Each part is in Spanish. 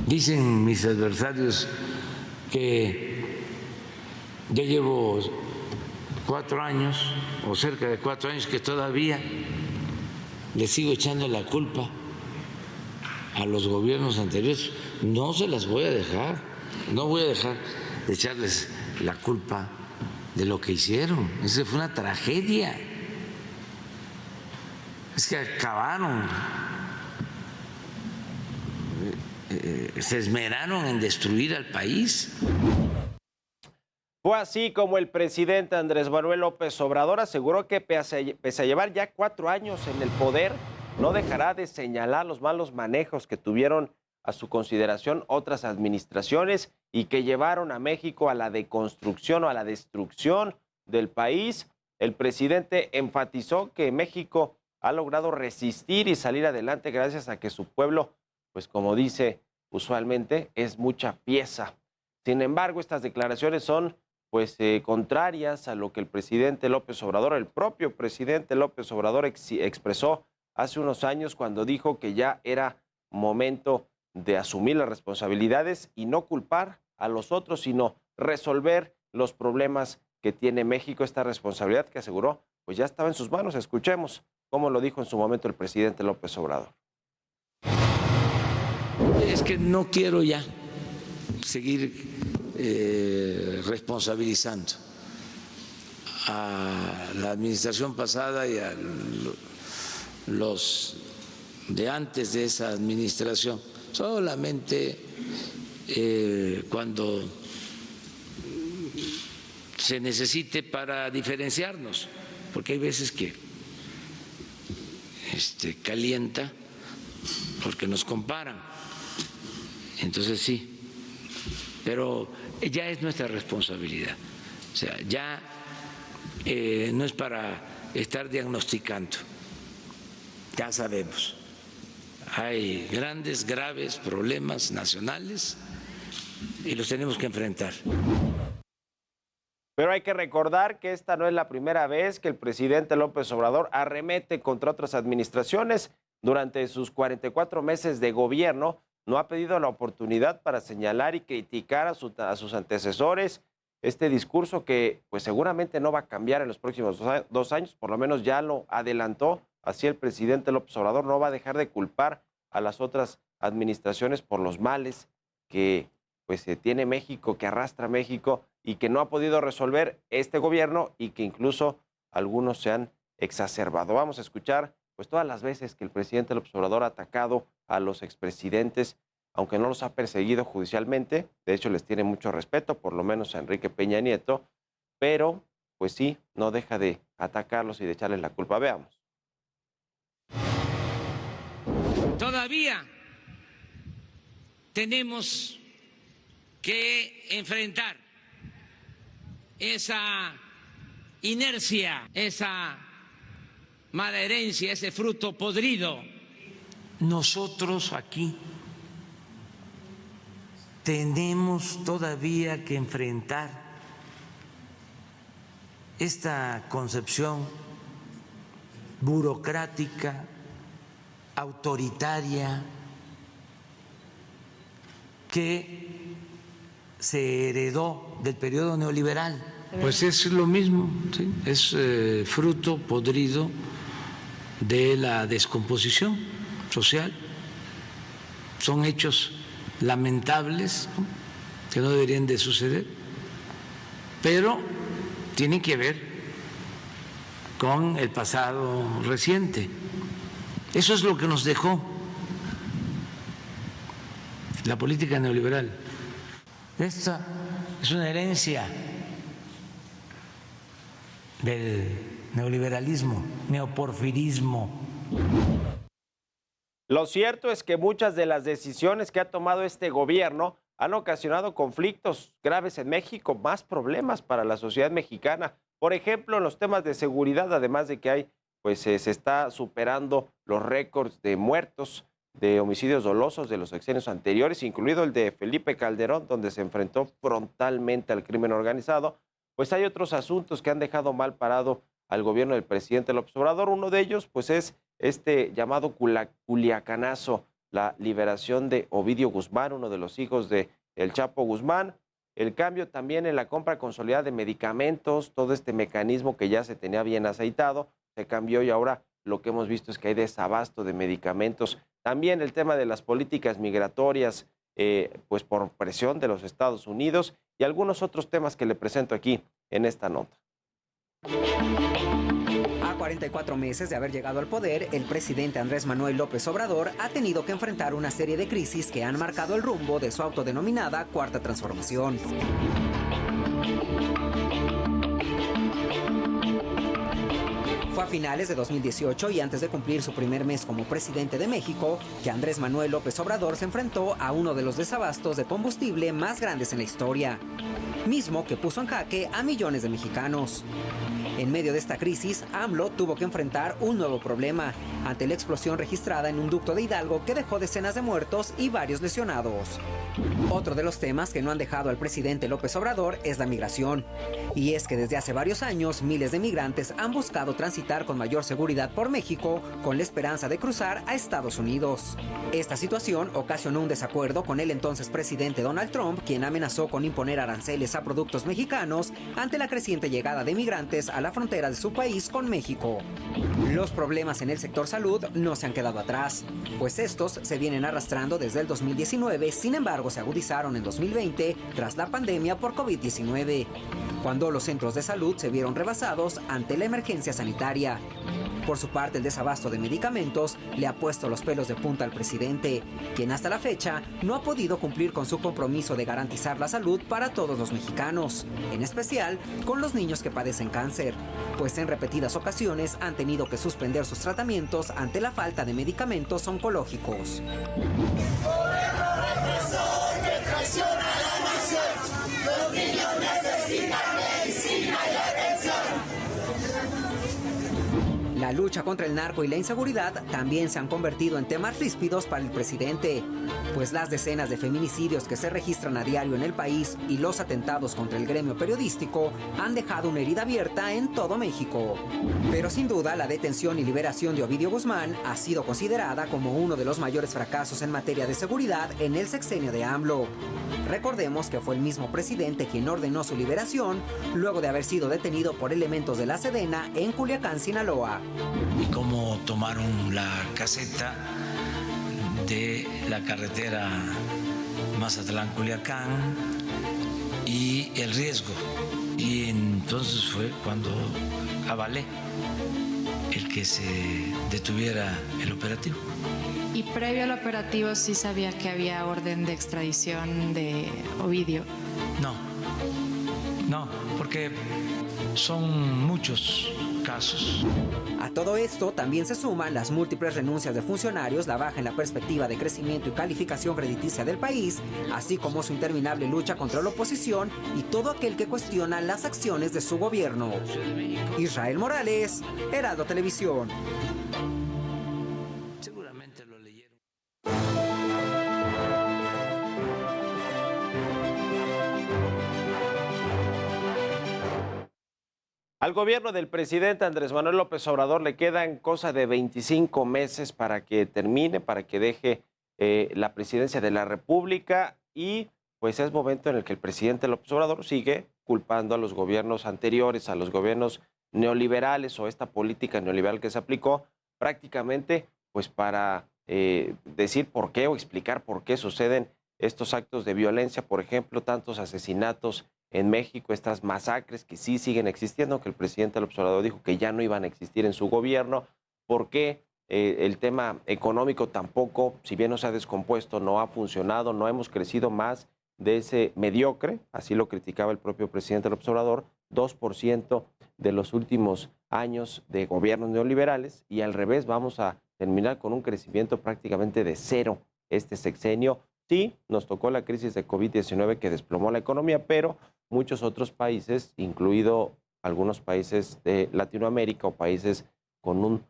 Dicen mis adversarios que ya llevo 4 años o cerca de 4 años que todavía le sigo echando la culpa a los gobiernos anteriores. No se las voy a dejar, no voy a dejar de echarles la culpa de lo que hicieron. Esa fue una tragedia. Es que acabaron, se esmeraron en destruir al país. Fue así como el presidente Andrés Manuel López Obrador aseguró que pese a llevar ya 4 años en el poder, no dejará de señalar los malos manejos que tuvieron a su consideración otras administraciones y que llevaron a México a la deconstrucción o a la destrucción del país. El presidente enfatizó que México ha logrado resistir y salir adelante gracias a que su pueblo, pues como dice usualmente, es mucha pieza. Sin embargo, estas declaraciones son contrarias a lo que el presidente López Obrador, el propio presidente López Obrador expresó hace unos años cuando dijo que ya era momento de asumir las responsabilidades y no culpar a los otros, sino resolver los problemas que tiene México. Esta responsabilidad que aseguró, pues ya estaba en sus manos. Escuchemos cómo lo dijo en su momento el presidente López Obrador. Es que no quiero ya seguir responsabilizando a la administración pasada y a los de antes de esa administración, solamente cuando se necesite para diferenciarnos, porque hay veces que calienta porque nos comparan, entonces sí, pero ya es nuestra responsabilidad, o sea, ya no es para estar diagnosticando, ya sabemos, hay grandes, graves problemas nacionales y los tenemos que enfrentar. Pero hay que recordar que esta no es la primera vez que el presidente López Obrador arremete contra otras administraciones. Durante sus 44 meses de gobierno, no ha pedido la oportunidad para señalar y criticar a sus antecesores. Este discurso que pues seguramente no va a cambiar en los próximos 2 años, por lo menos ya lo adelantó. Así el presidente López Obrador no va a dejar de culpar a las otras administraciones por los males que tiene México, que arrastra México y que no ha podido resolver este gobierno y que incluso algunos se han exacerbado. Vamos a escuchar pues todas las veces que el presidente López Obrador ha atacado a los expresidentes, aunque no los ha perseguido judicialmente. De hecho, les tiene mucho respeto, por lo menos a Enrique Peña Nieto, pero pues sí, no deja de atacarlos y de echarles la culpa. Veamos. Todavía tenemos que enfrentar esa inercia, esa mala herencia, ese fruto podrido. Nosotros aquí tenemos todavía que enfrentar esta concepción burocrática, autoritaria, que se heredó del periodo neoliberal. Pues es lo mismo, ¿sí? Es fruto podrido de la descomposición social. Son hechos lamentables, ¿no?, que no deberían de suceder, pero tienen que ver con el pasado reciente. Eso es lo que nos dejó la política neoliberal. Esta es una herencia del neoliberalismo, neoporfirismo. Lo cierto es que muchas de las decisiones que ha tomado este gobierno han ocasionado conflictos graves en México, más problemas para la sociedad mexicana. Por ejemplo, en los temas de seguridad, además de que hay, se está superando los récords de muertos, de homicidios dolosos de los sexenios anteriores, incluido el de Felipe Calderón, donde se enfrentó frontalmente al crimen organizado. Pues hay otros asuntos que han dejado mal parado al gobierno del presidente López Obrador. Uno de ellos, pues, es este llamado culiacanazo la liberación de Ovidio Guzmán, uno de los hijos de El Chapo Guzmán, el cambio también en la compra consolidada de medicamentos, todo este mecanismo que ya se tenía bien aceitado, se cambió y ahora lo que hemos visto es que hay desabasto de medicamentos. También el tema de las políticas migratorias, pues por presión de los Estados Unidos y algunos otros temas que le presento aquí en esta nota. A 44 meses de haber llegado al poder, el presidente Andrés Manuel López Obrador ha tenido que enfrentar una serie de crisis que han marcado el rumbo de su autodenominada Cuarta Transformación. Fue a finales de 2018 y antes de cumplir su primer mes como presidente de México, que Andrés Manuel López Obrador se enfrentó a uno de los desabastos de combustible más grandes en la historia, mismo que puso en jaque a millones de mexicanos. En medio de esta crisis, AMLO tuvo que enfrentar un nuevo problema ante la explosión registrada en un ducto de Hidalgo que dejó decenas de muertos y varios lesionados. Otro de los temas que no han dejado al presidente López Obrador es la migración. Y es que desde hace varios años, miles de migrantes han buscado transitar con mayor seguridad por México con la esperanza de cruzar a Estados Unidos. Esta situación ocasionó un desacuerdo con el entonces presidente Donald Trump, quien amenazó con imponer aranceles a productos mexicanos ante la creciente llegada de migrantes a la frontera de su país con México. Los problemas en el sector salud no se han quedado atrás, pues estos se vienen arrastrando desde el 2019, sin embargo se agudizaron en 2020 tras la pandemia por COVID-19, cuando los centros de salud se vieron rebasados ante la emergencia sanitaria. Por su parte, el desabasto de medicamentos le ha puesto los pelos de punta al presidente, quien hasta la fecha no ha podido cumplir con su compromiso de garantizar la salud para todos los mexicanos, en especial con los niños que padecen cáncer, pues en repetidas ocasiones han tenido que suspender sus tratamientos ante la falta de medicamentos oncológicos. La lucha contra el narco y la inseguridad también se han convertido en temas ríspidos para el presidente, pues las decenas de feminicidios que se registran a diario en el país y los atentados contra el gremio periodístico han dejado una herida abierta en todo México. Pero sin duda, la detención y liberación de Ovidio Guzmán ha sido considerada como uno de los mayores fracasos en materia de seguridad en el sexenio de AMLO. Recordemos que fue el mismo presidente quien ordenó su liberación luego de haber sido detenido por elementos de la Sedena en Culiacán, Sinaloa. Y cómo tomaron la caseta de la carretera Mazatlán-Culiacán y el riesgo. Y entonces fue cuando avalé el que se detuviera el operativo. Y previo al operativo sí sabía que había orden de extradición de Ovidio. No, porque son muchos casos. A todo esto también se suman las múltiples renuncias de funcionarios, la baja en la perspectiva de crecimiento y calificación crediticia del país, así como su interminable lucha contra la oposición y todo aquel que cuestiona las acciones de su gobierno. Israel Morales, Heraldo Televisión. Seguramente lo leyeron. Al gobierno del presidente Andrés Manuel López Obrador le quedan cosa de 25 meses para que termine, para que deje la presidencia de la República y pues es momento en el que el presidente López Obrador sigue culpando a los gobiernos anteriores, a los gobiernos neoliberales o esta política neoliberal que se aplicó prácticamente pues para decir por qué o explicar por qué suceden estos actos de violencia, por ejemplo, tantos asesinatos en México, estas masacres que sí siguen existiendo, que el presidente López Obrador dijo que ya no iban a existir en su gobierno, porque el tema económico tampoco, si bien no se ha descompuesto, no ha funcionado, no hemos crecido más de ese mediocre, así lo criticaba el propio presidente López Obrador, 2% de los últimos años de gobiernos neoliberales, y al revés vamos a terminar con un crecimiento prácticamente de cero este sexenio. Sí, nos tocó la crisis de COVID-19 que desplomó la economía, pero muchos otros países, incluido algunos países de Latinoamérica o países con un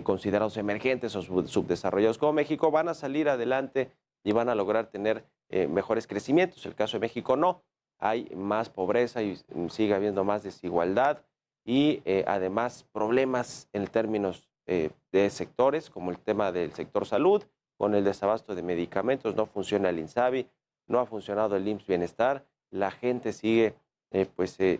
considerados emergentes o subdesarrollados como México, van a salir adelante y van a lograr tener mejores crecimientos. El caso de México no, hay más pobreza y sigue habiendo más desigualdad y además problemas en términos de sectores, como el tema del sector salud, con el desabasto de medicamentos, no funciona el INSABI, no ha funcionado el IMSS Bienestar, la gente sigue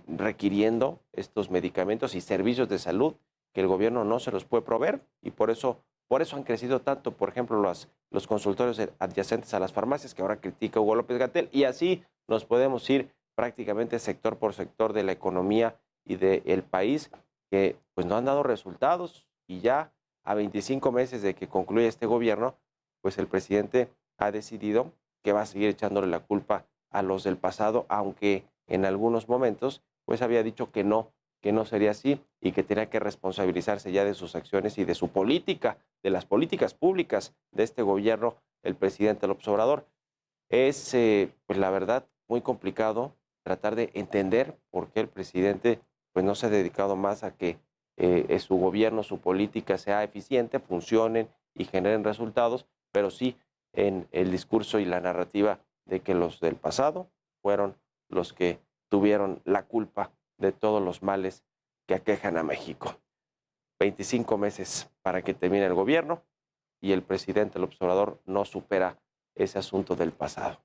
requiriendo estos medicamentos y servicios de salud que el gobierno no se los puede proveer y por eso han crecido tanto, por ejemplo, los consultorios adyacentes a las farmacias que ahora critica Hugo López-Gatell, y así nos podemos ir prácticamente sector por sector de la economía y del país que pues no han dado resultados, y ya a 25 meses de que concluya este gobierno, pues el presidente ha decidido que va a seguir echándole la culpa a los del pasado, aunque en algunos momentos pues había dicho que no sería así y que tenía que responsabilizarse ya de sus acciones y de su política, de las políticas públicas de este gobierno, el presidente López Obrador. Es, pues la verdad, muy complicado tratar de entender por qué el presidente pues no se ha dedicado más a que su gobierno, su política sea eficiente, funcionen y generen resultados, pero sí en el discurso y la narrativa de que los del pasado fueron los que tuvieron la culpa de todos los males que aquejan a México. 25 meses para que termine el gobierno y el presidente López Obrador no supera ese asunto del pasado.